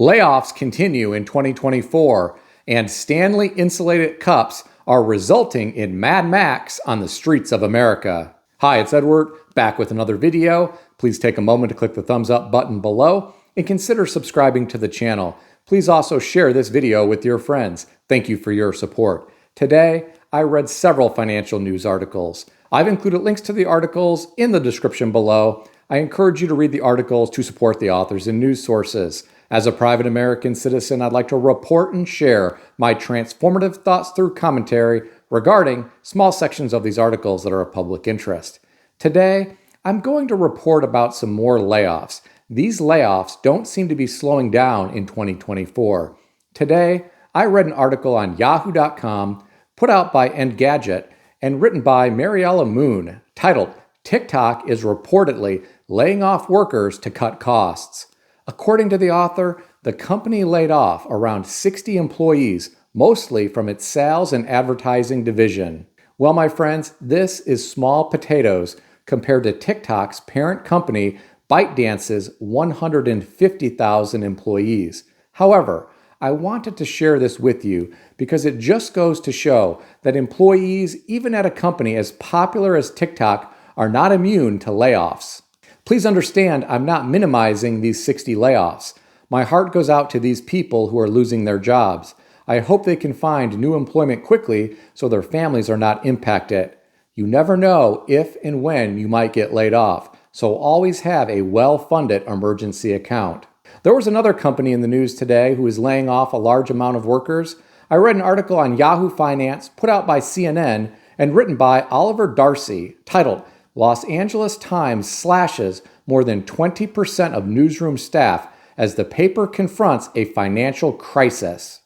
Layoffs continue in 2024, and Stanley insulated cups are resulting in Mad Max on the streets of America. Hi, it's Edward, back with another video. Please take a moment to click the thumbs up button below and consider subscribing to the channel. Please also share this video with your friends. Thank you for your support. Today, I read several financial news articles. I've included links to the articles in the description below. I encourage you to read the articles to support the authors and news sources. As a private American citizen, I'd like to report and share my transformative thoughts through commentary regarding small sections of these articles that are of public interest. Today, I'm going to report about some more layoffs. These layoffs don't seem to be slowing down in 2024. Today, I read an article on yahoo.com put out by Engadget and written by Mariella Moon titled, "TikTok is reportedly laying off workers to cut costs." According to the author, the company laid off around 60 employees, mostly from its sales and advertising division. Well, my friends, this is small potatoes compared to TikTok's parent company, ByteDance's 150,000 employees. However, I wanted to share this with you because it just goes to show that employees, even at a company as popular as TikTok, are not immune to layoffs. Please understand, I'm not minimizing these 60 layoffs. My heart goes out to these people who are losing their jobs. I hope they can find new employment quickly so their families are not impacted. You never know if and when you might get laid off, so always have a well-funded emergency account. There was another company in the news today who is laying off a large amount of workers. I read an article on Yahoo Finance put out by CNN and written by Oliver Darcy titled, "Los Angeles Times slashes more than 20% of newsroom staff as the paper confronts a financial crisis."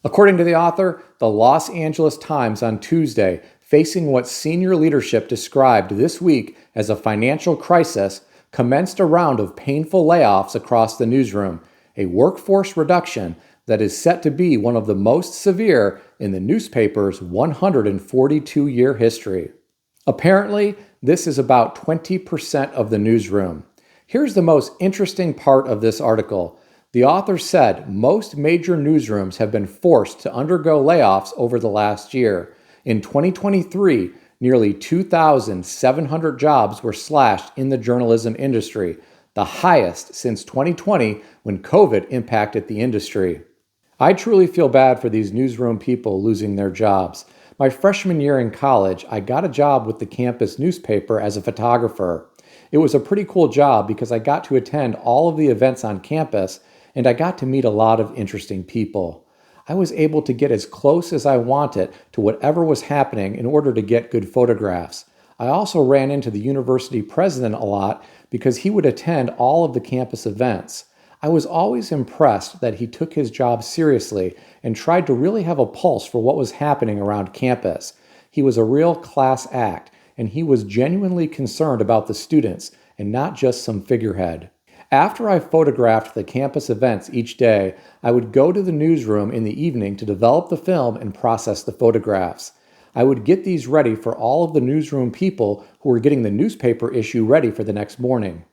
According to the author, the Los Angeles Times on Tuesday, facing what senior leadership described this week as a financial crisis, commenced a round of painful layoffs across the newsroom, a workforce reduction that is set to be one of the most severe in the newspaper's 142-year history. Apparently, this is about 20% of the newsroom. Here's the most interesting part of this article. The author said most major newsrooms have been forced to undergo layoffs over the last year. In 2023, nearly 2,700 jobs were slashed in the journalism industry, the highest since 2020 when COVID impacted the industry. I truly feel bad for these newsroom people losing their jobs. My freshman year in college, I got a job with the campus newspaper as a photographer. It was a pretty cool job because I got to attend all of the events on campus and I got to meet a lot of interesting people. I was able to get as close as I wanted to whatever was happening in order to get good photographs. I also ran into the university president a lot because he would attend all of the campus events. I was always impressed that he took his job seriously and tried to really have a pulse for what was happening around campus. He was a real class act, and he was genuinely concerned about the students and not just some figurehead. After I photographed the campus events each day, I would go to the newsroom in the evening to develop the film and process the photographs. I would get these ready for all of the newsroom people who were getting the newspaper issue ready for the next morning.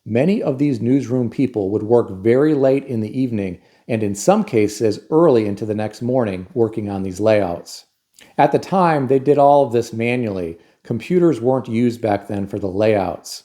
Many of these newsroom people would work very late in the evening and in some cases early into the next morning working on these layouts. At the time, they did all of this manually. Computers weren't used back then for the layouts.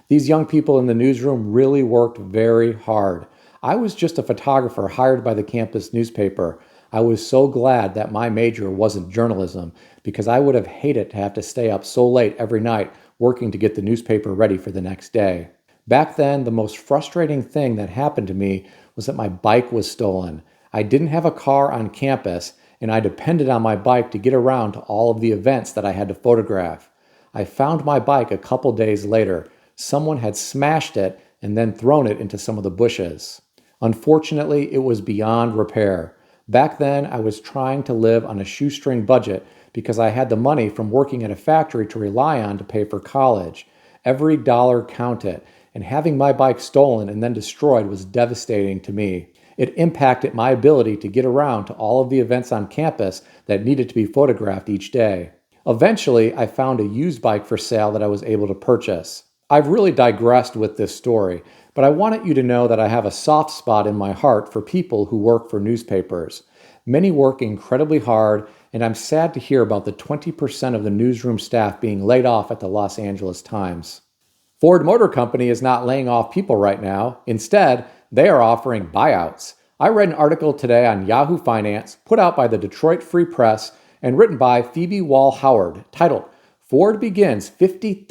These young people in the newsroom really worked very hard. I was just a photographer hired by the campus newspaper. I was so glad that my major wasn't journalism because I would have hated to have to stay up so late every night working to get the newspaper ready for the next day. Back then, the most frustrating thing that happened to me was that my bike was stolen. I didn't have a car on campus, and I depended on my bike to get around to all of the events that I had to photograph. I found my bike a couple days later. Someone had smashed it and then thrown it into some of the bushes. Unfortunately, it was beyond repair. Back then, I was trying to live on a shoestring budget because I had the money from working at a factory to rely on to pay for college. Every dollar counted. And having my bike stolen and then destroyed was devastating to me. It impacted my ability to get around to all of the events on campus that needed to be photographed each day. Eventually, I found a used bike for sale that I was able to purchase. I've really digressed with this story, but I wanted you to know that I have a soft spot in my heart for people who work for newspapers. Many work incredibly hard, and I'm sad to hear about the 20% of the newsroom staff being laid off at the Los Angeles Times. Ford Motor Company is not laying off people right now. Instead, they are offering buyouts. I read an article today on Yahoo Finance, put out by the Detroit Free Press and written by Phoebe Wall-Howard, titled, Ford Begins $50,000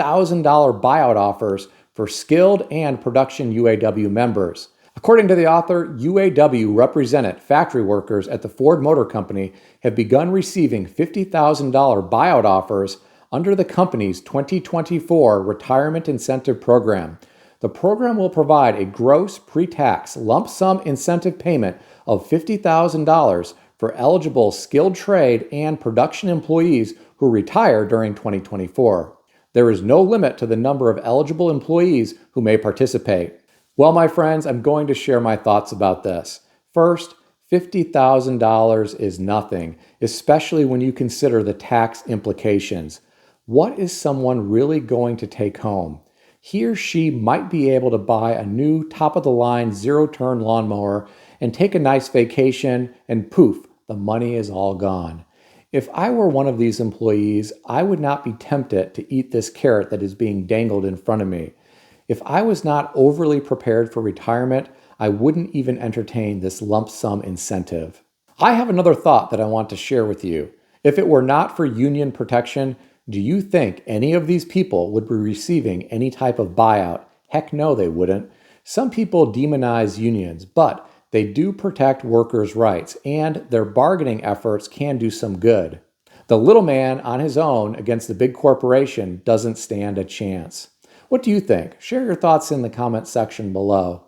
Buyout Offers for Skilled and Production UAW Members. According to the author, UAW represented factory workers at the Ford Motor Company have begun receiving $50,000 buyout offers under the company's 2024 Retirement Incentive Program. The program will provide a gross pre-tax lump sum incentive payment of $50,000 for eligible skilled trade and production employees who retire during 2024. There is no limit to the number of eligible employees who may participate. Well, my friends, I'm going to share my thoughts about this. First, $50,000 is nothing, especially when you consider the tax implications. What is someone really going to take home? He or she might be able to buy a new top-of-the-line zero-turn lawnmower and take a nice vacation, and poof, the money is all gone. If I were one of these employees, I would not be tempted to eat this carrot that is being dangled in front of me. If I was not overly prepared for retirement, I wouldn't even entertain this lump sum incentive. I have another thought that I want to share with you. If it were not for union protection, do you think any of these people would be receiving any type of buyout? Heck no, they wouldn't. Some people demonize unions, but they do protect workers' rights, and their bargaining efforts can do some good. The little man on his own against the big corporation doesn't stand a chance. What do you think? Share your thoughts in the comment section below.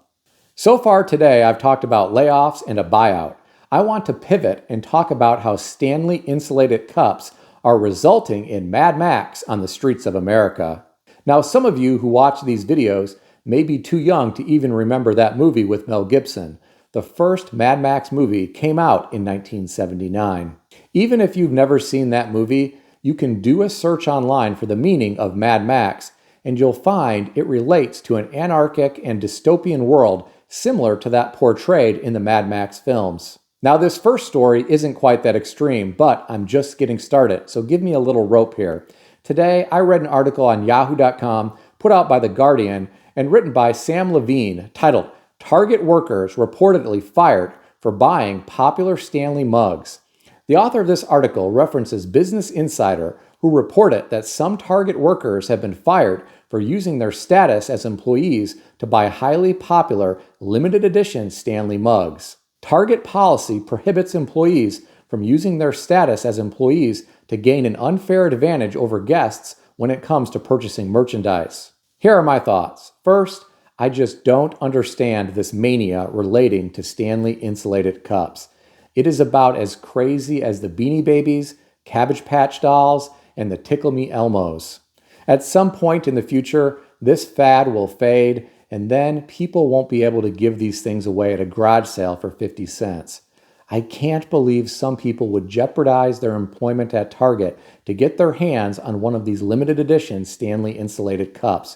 So far today, I've talked about layoffs and a buyout. I want to pivot and talk about how Stanley insulated cups are resulting in Mad Max on the streets of America. Now, some of you who watch these videos may be too young to even remember that movie with Mel Gibson. The first Mad Max movie came out in 1979. Even if you've never seen that movie, you can do a search online for the meaning of Mad Max, and you'll find it relates to an anarchic and dystopian world similar to that portrayed in the Mad Max films. Now, this first story isn't quite that extreme, but I'm just getting started, so give me a little rope here. Today, I read an article on yahoo.com put out by The Guardian and written by Sam Levine titled, Target Workers Reportedly Fired for Buying Popular Stanley Mugs. The author of this article references Business Insider, who reported that some Target workers have been fired for using their status as employees to buy highly popular limited edition Stanley mugs. Target policy prohibits employees from using their status as employees to gain an unfair advantage over guests when it comes to purchasing merchandise. Here are my thoughts. First, I just don't understand this mania relating to Stanley insulated cups. It is about as crazy as the Beanie Babies, Cabbage Patch Dolls, and the Tickle Me Elmos. At some point in the future, this fad will fade, and then people won't be able to give these things away at a garage sale for 50 cents. I can't believe some people would jeopardize their employment at Target to get their hands on one of these limited edition Stanley insulated cups.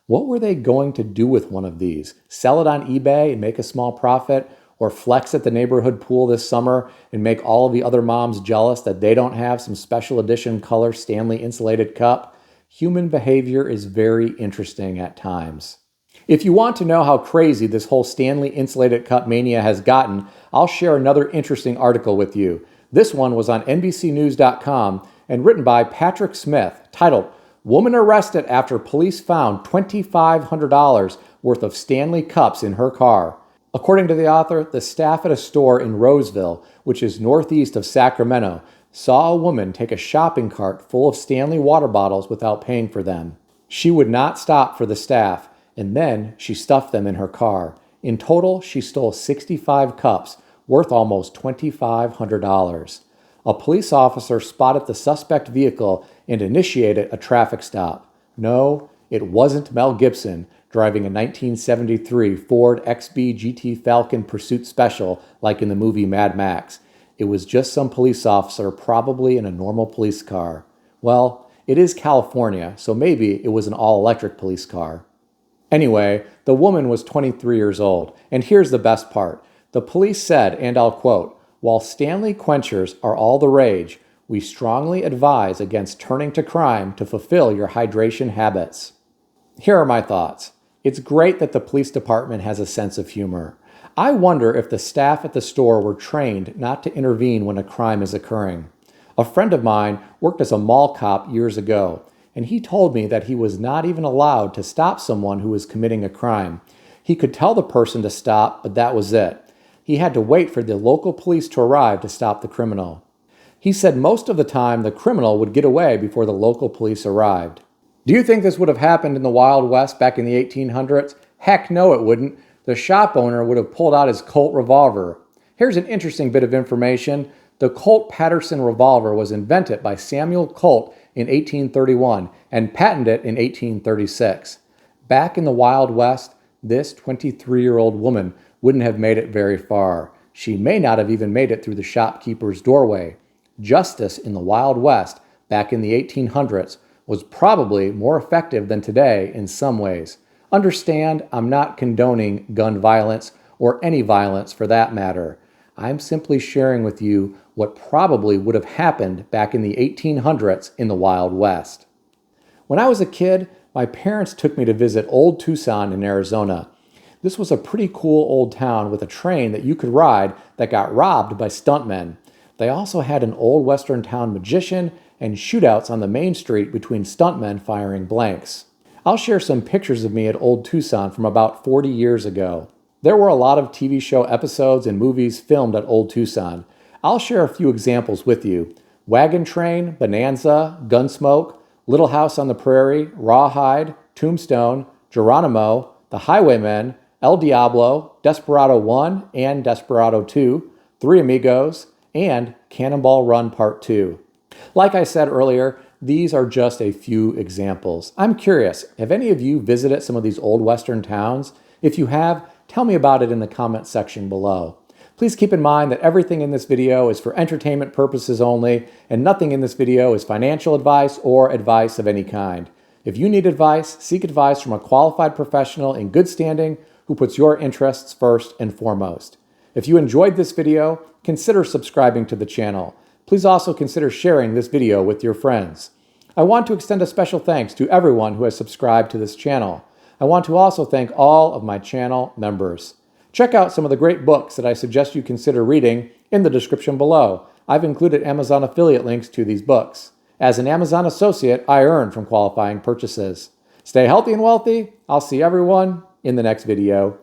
What were they going to do with one of these? Sell it on eBay and make a small profit? Or flex at the neighborhood pool this summer and make all of the other moms jealous that they don't have some special edition color Stanley insulated cup? Human behavior is very interesting at times. If you want to know how crazy this whole Stanley insulated cup mania has gotten, I'll share another interesting article with you. This one was on NBCnews.com and written by Patrick Smith, titled, Woman Arrested After Police Found $2,500 Worth of Stanley Cups in Her Car. According to the author, the staff at a store in Roseville, which is northeast of Sacramento, saw a woman take a shopping cart full of Stanley water bottles without paying for them. She would not stop for the staff, and then she stuffed them in her car. In total, she stole 65 cups, worth almost $2,500. A police officer spotted the suspect vehicle and initiated a traffic stop. No, it wasn't Mel Gibson driving a 1973 Ford XB GT Falcon Pursuit Special like in the movie Mad Max. It was just some police officer, probably in a normal police car. Well, It is California, so maybe it was an all-electric police car. Anyway, the woman was 23 years old, and here's the best part. The police said, and I'll quote, "While Stanley quenchers are all the rage, we strongly advise against turning to crime to fulfill your hydration habits." Here are my thoughts. It's great that the police department has a sense of humor. I wonder if the staff at the store were trained not to intervene when a crime is occurring. A friend of mine worked as a mall cop years ago, and he told me that he was not even allowed to stop someone who was committing a crime. He could tell the person to stop, but that was it. He had to wait for the local police to arrive to stop the criminal. He said most of the time the criminal would get away before the local police arrived. Do you think this would have happened in the Wild West back in the 1800s? Heck no, it wouldn't. The shop owner would have pulled out his Colt revolver. Here's an interesting bit of information. The Colt Patterson revolver was invented by Samuel Colt in 1831 and patented in 1836. Back in the Wild West, this 23-year-old woman wouldn't have made it very far. She may not have even made it through the shopkeeper's doorway. Justice in the Wild West back in the 1800s was probably more effective than today in some ways. Understand, I'm not condoning gun violence or any violence for that matter. I'm simply sharing with you what probably would have happened back in the 1800s in the Wild West. When I was a kid, my parents took me to visit Old Tucson in Arizona. This was a pretty cool old town with a train that you could ride that got robbed by stuntmen. They also had an old western town magician and shootouts on the main street between stuntmen firing blanks. I'll share some pictures of me at Old Tucson from about 40 years ago. There were a lot of TV show episodes and movies filmed at Old Tucson. I'll share a few examples with you. Wagon Train, Bonanza, Gunsmoke, Little House on the Prairie, Rawhide, Tombstone, Geronimo, The Highwaymen, El Diablo, Desperado 1 and Desperado 2, Three Amigos, and Cannonball Run Part 2. Like I said earlier, these are just a few examples. I'm curious, have any of you visited some of these old western towns? If you have, tell me about it in the comment section below. Please keep in mind that everything in this video is for entertainment purposes only, and nothing in this video is financial advice or advice of any kind. If you need advice, seek advice from a qualified professional in good standing who puts your interests first and foremost. If you enjoyed this video, consider subscribing to the channel. Please also consider sharing this video with your friends. I want to extend a special thanks to everyone who has subscribed to this channel. I want to also thank all of my channel members. Check out some of the great books that I suggest you consider reading in the description below. I've included Amazon affiliate links to these books. As an Amazon associate, I earn from qualifying purchases. Stay healthy and wealthy. I'll see everyone in the next video.